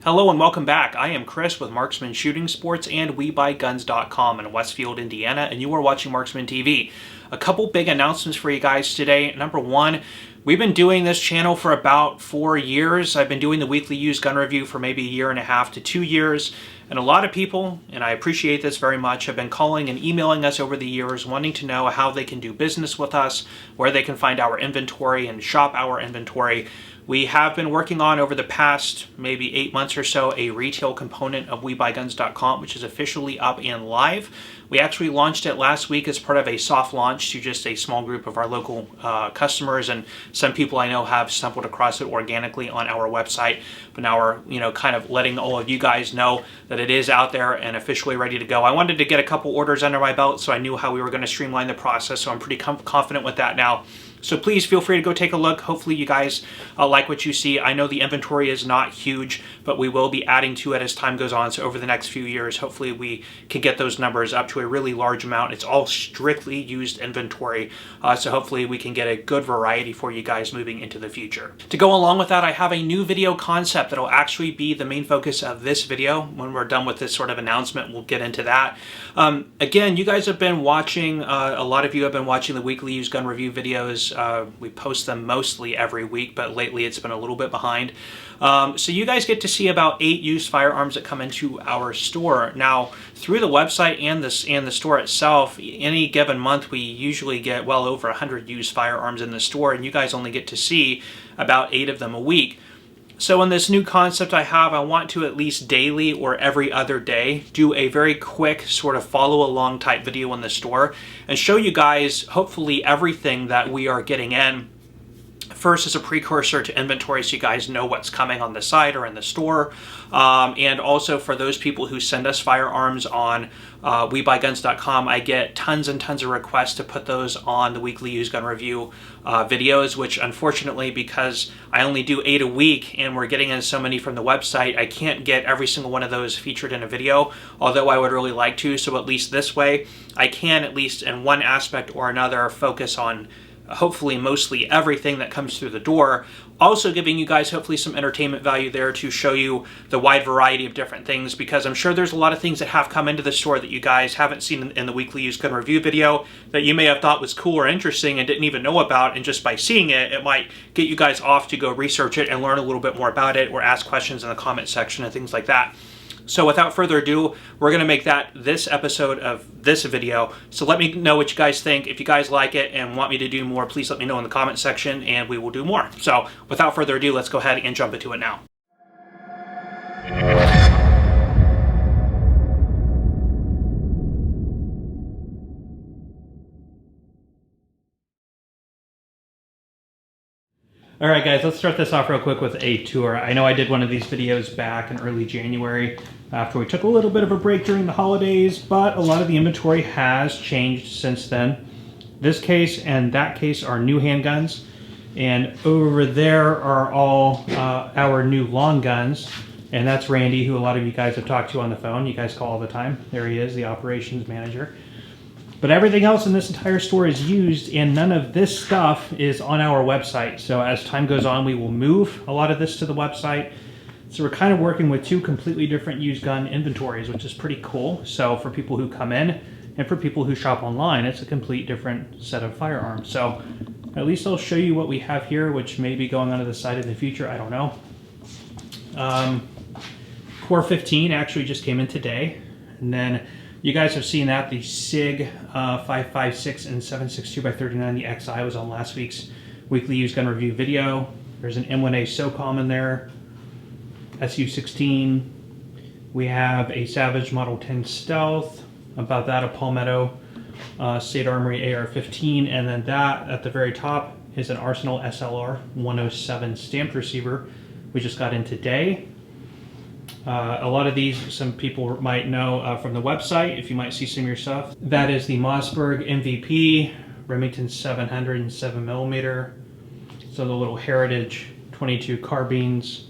Hello and welcome back. I am Chris with Marksman Shooting Sports and WeBuyGuns.com in Westfield, Indiana, and you are watching Marksman TV. A couple big announcements for you guys today. Number one, we've been doing this channel for about 4 years. I've been doing the weekly used gun review for maybe 1.5 to 2 years. And a lot of people, and I appreciate this very much, have been calling and emailing us over the years wanting to know how they can do business with us, where they can find our inventory and shop our inventory. We have been working on, over the past maybe 8 months or so, a retail component of WeBuyGuns.com, which is officially up and live. We actually launched it last week as part of a soft launch to just a small group of our local customers, and some people I know have stumbled across it organically on our website. But now we're, kind of letting all of you guys know that it is out there and officially ready to go. I wanted to get a couple orders under my belt so I knew how we were going to streamline the process, so I'm pretty confident with that now. So please feel free to go take a look. Hopefully you guys like what you see. I know the inventory is not huge, but we will be adding to it as time goes on. So over the next few years, hopefully we can get those numbers up to a really large amount. It's all strictly used inventory. So hopefully we can get a good variety for you guys moving into the future. To go along with that, I have a new video concept that will actually be the main focus of this video. When we're done with this sort of announcement, we'll get into that. Again, you guys have been watching, a lot of you have been watching the weekly used gun review videos. We post them mostly every week, but lately it's been a little bit behind. So you guys get to see about 8 used firearms that come into our store. Now, through the website and the store itself, any given month we usually get well over 100 used firearms in the store, and you guys only get to see about 8 of them a week. So in this new concept I want to at least daily or every other day do a very quick sort of follow along type video in the store and show you guys hopefully everything that we are getting in. First, as a precursor to inventory, so you guys know what's coming on the site or in the store. And also for those people who send us firearms on WeBuyGuns.com, I get tons and tons of requests to put those on the weekly used gun review videos, which unfortunately, because I only do 8 a week and we're getting in so many from the website, I can't get every single one of those featured in a video, although I would really like to. So at least this way, I can at least in one aspect or another focus on hopefully mostly everything that comes through the door, also giving you guys hopefully some entertainment value there to show you the wide variety of different things, because I'm sure there's a lot of things that have come into the store that you guys haven't seen in the weekly used gun review video that you may have thought was cool or interesting and didn't even know about, and just by seeing it, it might get you guys off to go research it and learn a little bit more about it or ask questions in the comment section and things like that. So without further ado, we're going to make that this episode of this video. So let me know what you guys think. If you guys like it and want me to do more, please let me know in the comment section and we will do more. So without further ado, let's go ahead and jump into it now. All right, guys, let's start this off real quick with a tour. I know I did one of these videos back in early January after we took a little bit of a break during the holidays, but a lot of the inventory has changed since then. This case and that case are new handguns, and over there are all our new long guns, and that's Randy, who a lot of you guys have talked to on the phone. You guys call all the time. There he is, the operations manager. But everything else in this entire store is used, and none of this stuff is on our website. So as time goes on, we will move a lot of this to the website. So we're kind of working with 2 completely different used gun inventories, which is pretty cool. So for people who come in and for people who shop online, it's a complete different set of firearms. So at least I'll show you what we have here, which may be going onto the site in the future. I don't know. Core 15 actually just came in today. And then you guys have seen that the SIG 556 and 762x39, the XI, was on last week's weekly used gun review video. There's an M1A SOCOM in there, SU16. We have a Savage Model 10 Stealth, about that a Palmetto State Armory AR-15, and then that at the very top is an Arsenal SLR 107 stamped receiver we just got in today. A lot of these, some people might know from the website, if you might see some of your stuff. That is the Mossberg MVP, Remington 700 and 7mm. So the little Heritage 22 carbines.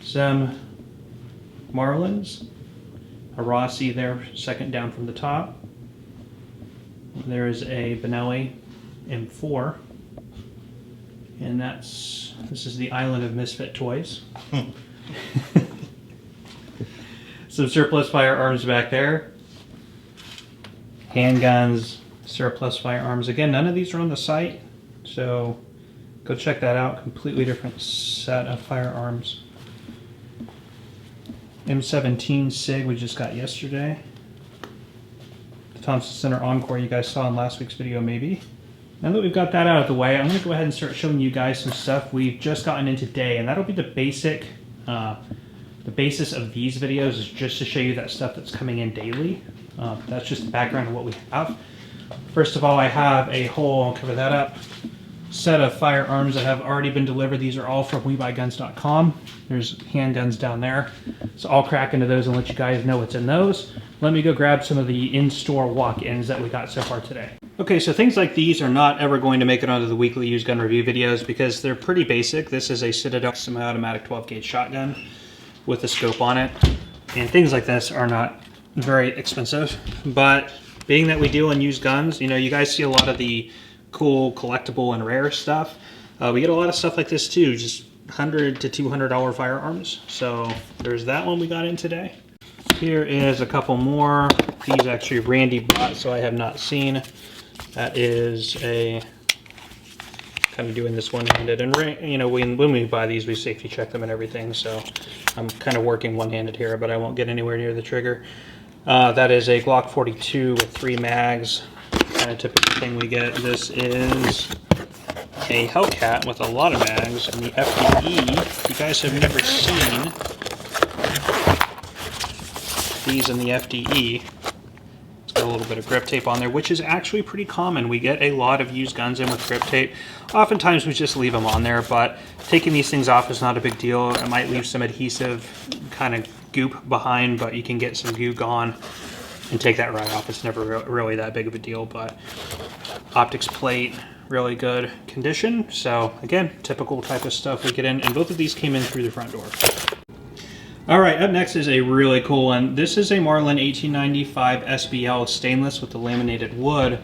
Some Marlins, a Rossi there, second down from the top. There is a Benelli M4. And this is the Island of Misfit Toys. Some surplus firearms back there. Handguns, surplus firearms. Again, none of these are on the site, so go check that out. Completely different set of firearms. M17 SIG we just got yesterday. The Thompson Center Encore you guys saw in last week's video maybe. Now that we've got that out of the way, I'm going to go ahead and start showing you guys some stuff we've just gotten in today, and that'll be the basic, the basis of these videos is just to show you that stuff that's coming in daily. That's just the background of what we have. First of all, I have a whole, I'll cover that up, set of firearms that have already been delivered. These are all from WeBuyGuns.com. There's handguns down there. So I'll crack into those and let you guys know what's in those. Let me go grab some of the in-store walk-ins that we got so far today. Okay, so things like these are not ever going to make it onto the weekly used gun review videos because they're pretty basic. This is a Citadel semi-automatic 12-gauge shotgun with a scope on it. And things like this are not very expensive, but being that we deal in used guns, you know, you guys see a lot of the cool collectible and rare stuff. We get a lot of stuff like this too, just $100 to $200 firearms. So there's that one we got in today. Here is a couple more. These actually Randy bought, so I have not seen. That is a kind of doing this one-handed, and you know, when we buy these, we safety check them and everything. So I'm kind of working one-handed here, but I won't get anywhere near the trigger. That is a Glock 42 with 3 mags, kind of typical thing we get. This is a Hellcat with a lot of mags, and the FDE. If you guys have never seen these in the FDE, it's got a little bit of grip tape on there, which is actually pretty common. We get a lot of used guns in with grip tape. Oftentimes we just leave them on there, but taking these things off is not a big deal. It might leave some adhesive kind of goop behind, but you can get some goo gone and take that right off. It's never really that big of a deal, but optics plate, really good condition. So again, typical type of stuff we get in, and both of these came in through the front door. All right, up next is a really cool one. This is a Marlin 1895 SBL stainless with the laminated wood.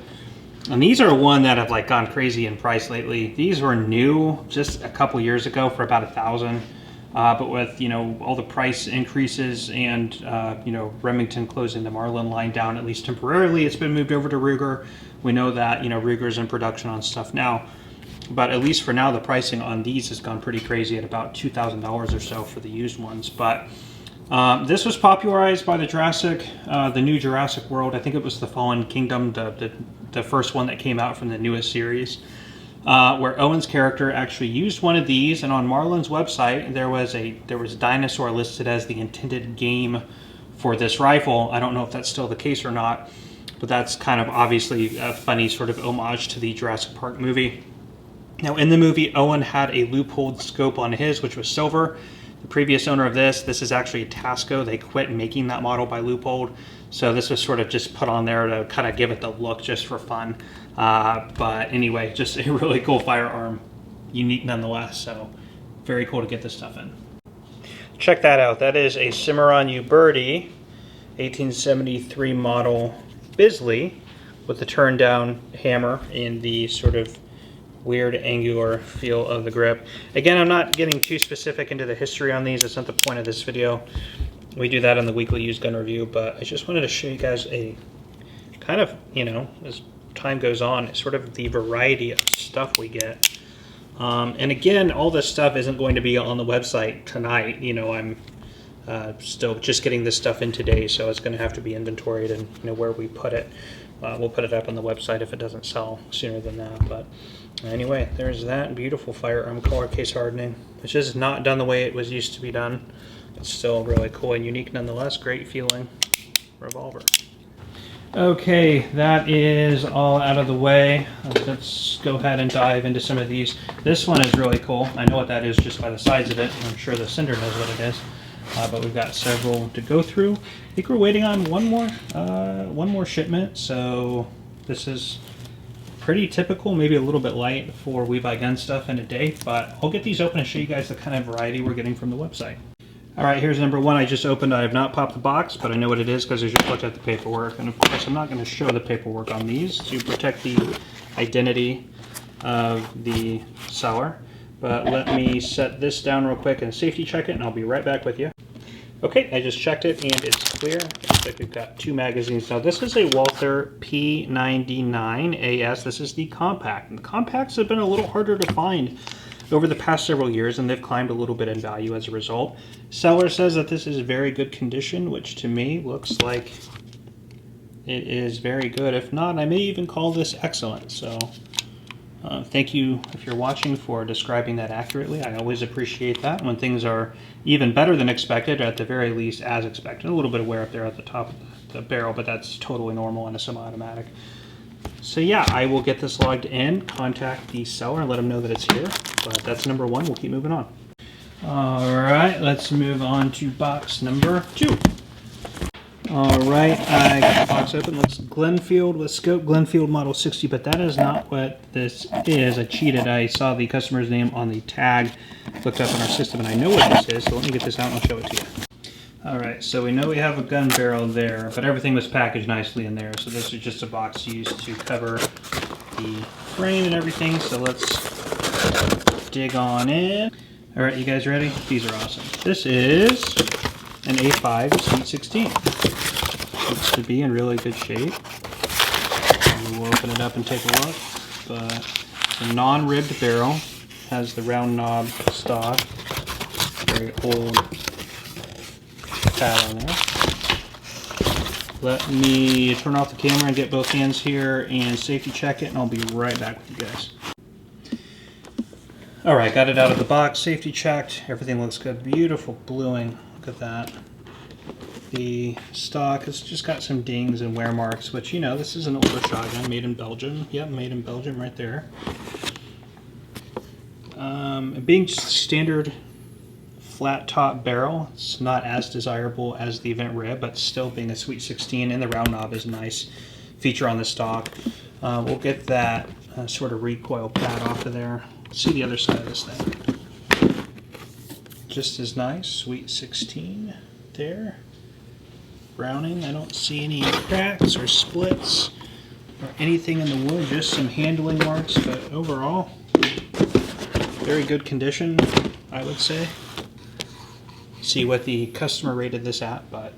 And these are one that have like gone crazy in price lately. These were new just a couple years ago for about $1,000. But with, you know, all the price increases and, you know, Remington closing the Marlin line down, at least temporarily, it's been moved over to Ruger. We know that, you know, Ruger's in production on stuff now. But at least for now, the pricing on these has gone pretty crazy at about $2,000 or so for the used ones. But this was popularized by the new Jurassic World. I think it was the Fallen Kingdom, the first one that came out from the newest series. Where Owen's character actually used one of these, and on Marlin's website there was a dinosaur listed as the intended game for this rifle. I don't know if that's still the case or not, but that's kind of obviously a funny sort of homage to the Jurassic Park movie. Now in the movie, Owen had a loopholed scope on his, which was silver. The previous owner of this is actually a Tasco. They quit making that model by Leupold, so this was sort of just put on there to kind of give it the look just for fun. But anyway, just a really cool firearm, unique nonetheless, so very cool to get this stuff in. Check that out. That is a Cimarron Uberti 1873 model Bisley with the turn down hammer and the sort of weird angular feel of the grip. Again, I'm not getting too specific into the history on these. It's not the point of this video. We do that on the weekly used gun review, but I just wanted to show you guys a kind of, you know, as time goes on, sort of the variety of stuff we get. And again, all this stuff isn't going to be on the website tonight. You know, I'm still just getting this stuff in today, so it's going to have to be inventoried, and you know where we put it. We'll put it up on the website if it doesn't sell sooner than that. But anyway, there's that beautiful firearm color case hardening, which is not done the way it was used to be done, but still really cool and unique nonetheless. Great feeling revolver. Okay, that is all out of the way. Let's go ahead and dive into some of these. This one is really cool. I know what that is just by the size of it. I'm sure the sender knows what it is. But we've got several to go through. I think we're waiting on one more shipment, so this is pretty typical, maybe a little bit light for We Buy Gun stuff in a day, but I'll get these open and show you guys the kind of variety we're getting from the website. All right, here's number one I just opened. I have not popped the box, but I know what it is because I just looked at the paperwork. And of course, I'm not going to show the paperwork on these to protect the identity of the seller. But let me set this down real quick and safety check it, and I'll be right back with you. Okay, I just checked it and it's clear. Looks like we've got 2 magazines. Now this is a Walther P99 AS. This is the compact. And the compacts have been a little harder to find over the past several years, and they've climbed a little bit in value as a result. Seller says that this is very good condition, which to me looks like it is very good. If not, I may even call this excellent. So thank you, if you're watching, for describing that accurately. I always appreciate that when things are even better than expected, or at the very least as expected. A little bit of wear up there at the top of the barrel, but that's totally normal in a semi-automatic. So yeah, I will get this logged in, contact the seller, and let them know that it's here. But that's number 1. We'll keep moving on. All right, let's move on to box number 2. All right, I got the box open. Looks Glenfield with scope, Glenfield Model 60, but that is not what this is. I cheated. I saw the customer's name on the tag, looked up in our system, and I know what this is, so let me get this out and I'll show it to you. All right, so we know we have a gun barrel there, but everything was packaged nicely in there, so this is just a box used to cover the frame and everything, so let's dig on in. All right, you guys ready? These are awesome. This is an A5 Sweet 16. Looks to be in really good shape. We'll open it up and take a look. But it's a non-ribbed barrel. Has the round knob stock. Very old pad on there. Let me turn off the camera and get both hands here and safety check it, and I'll be right back with you guys. All right, got it out of the box, safety checked. Everything looks good. Beautiful bluing. Look at that. The stock has just got some dings and wear marks, which, you know, this is an older shotgun, made in Belgium. Yep, made in Belgium right there. Being just standard flat top barrel, it's not as desirable as the Event Rib, but still being a Sweet 16, and the round knob is a nice feature on the stock. We'll get that sort of recoil pad off of there. Let's see the other side of this thing. Just as nice, Sweet 16 there. Browning, I don't see any cracks or splits or anything in the wood, just some handling marks, but overall, very good condition, I would say. See what the customer rated this at, but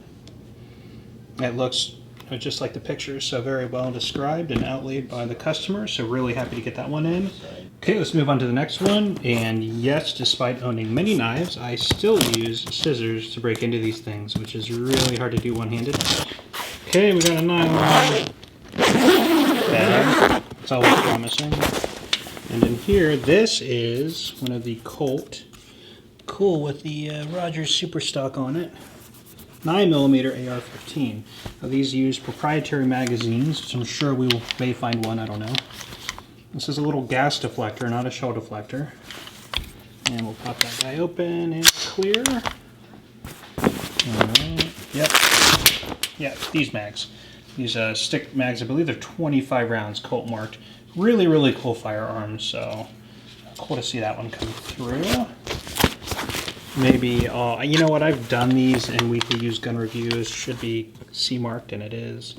it looks just like the pictures, so very well described and outlaid by the customer, so really happy to get that one in. Okay, let's move on to the next one, and yes, despite owning many knives, I still use scissors to break into these things, which is really hard to do one-handed. Okay, we got a nylon bag. It's always promising. And in here, this is one of the Colt. Cool, with the Rogers Super Stock on it. 9mm AR-15. Now, these use proprietary magazines, so I'm sure we may find one, I don't know. This is a little gas deflector, not a shell deflector. And we'll pop that guy open, it's clear. Alright, yep. Yeah, these mags. These stick mags, I believe they're 25 rounds, Colt marked. Really, really cool firearms, so cool to see that one come through. Maybe, you know what, I've done these in weekly used gun reviews, should be C-marked, and it is.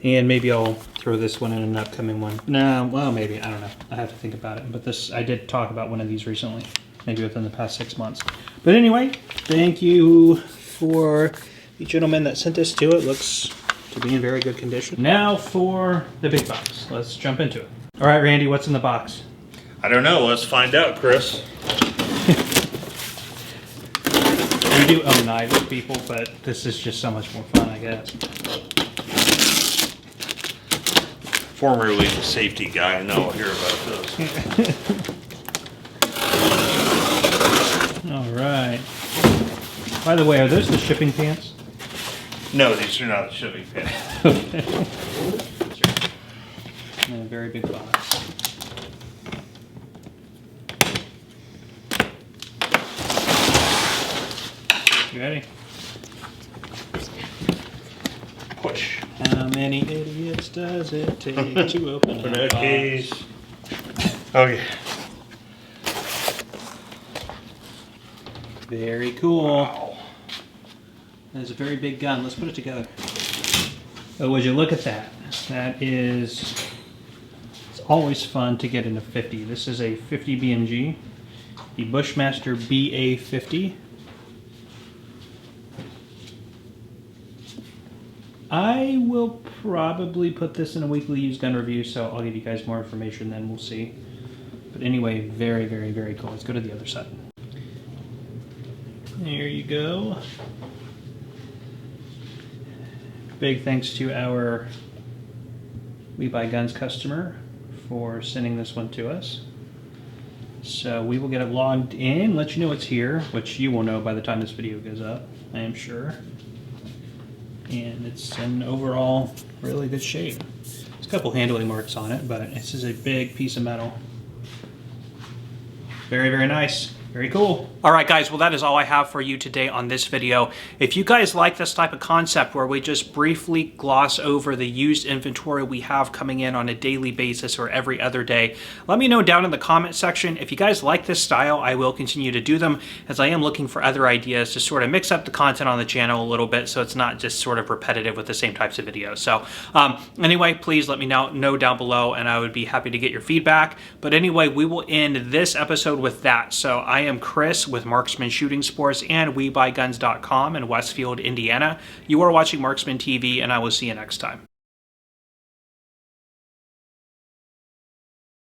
And maybe I'll throw this one in an upcoming one. No, well, maybe, I don't know. I have to think about it. But this, I did talk about one of these recently, maybe within the past 6 months. But anyway, thank you for the gentleman that sent this to it. Looks to be in very good condition. Now for the big box. Let's jump into it. All right, Randy, what's in the box? I don't know. Let's find out, Chris. We do own knives, people, but this is just so much more fun, I guess. Formerly the safety guy, I know I'll hear about those. All right. By the way, are those the shipping pants? No, these are not the shipping pants. Okay. And a very big box. You ready? Push. How many idiots does it take to open a box? Keys. Oh yeah. Very cool. Wow. That is a very big gun. Let's put it together. Oh, would you look at that? That is... It's always fun to get in a 50. This is a 50 BMG. The Bushmaster BA-50. I will probably put this in a weekly used gun review, so I'll give you guys more information then. We'll see. But anyway, very, very, very cool. Let's go to the other side. There you go. Big thanks to our We Buy Guns customer for sending this one to us. So we will get it logged in, let you know it's here, which you will know by the time this video goes up, I am sure. And it's in overall really good shape. There's a couple handling marks on it, but this is a big piece of metal. Very, very nice. Very cool. All right, guys, well, that is all I have for you today on this video. If you guys like this type of concept where we just briefly gloss over the used inventory we have coming in on a daily basis or every other day, let me know down in the comment section. If you guys like this style, I will continue to do them, as I am looking for other ideas to sort of mix up the content on the channel a little bit so it's not just sort of repetitive with the same types of videos. So anyway, please let me know down below, and I would be happy to get your feedback. But anyway, we will end this episode with that. So I am Chris with Marksman Shooting Sports and WeBuyGuns.com in Westfield, Indiana. You are watching Marksman TV, and I will see you next time.